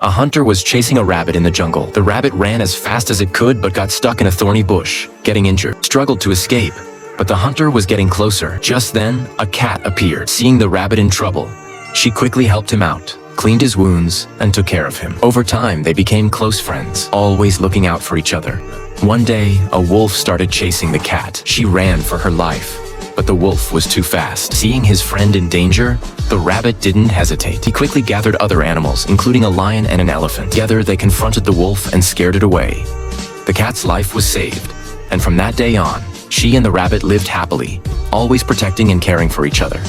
A hunter was chasing a rabbit in the jungle. The rabbit ran as fast as it could but got stuck in a thorny bush, getting injured. Struggled to escape, but the hunter was getting closer. Just then, a cat appeared. Seeing the rabbit in trouble, she quickly helped him out, cleaned his wounds, and took care of him. Over time, they became close friends, always looking out for each other. One day, a wolf started chasing the cat. She ran for her life, but the wolf was too fast. Seeing his friend in danger, the rabbit didn't hesitate. He quickly gathered other animals, including a lion and an elephant. Together, they confronted the wolf and scared it away. The cat's life was saved, and from that day on, she and the rabbit lived happily, always protecting and caring for each other.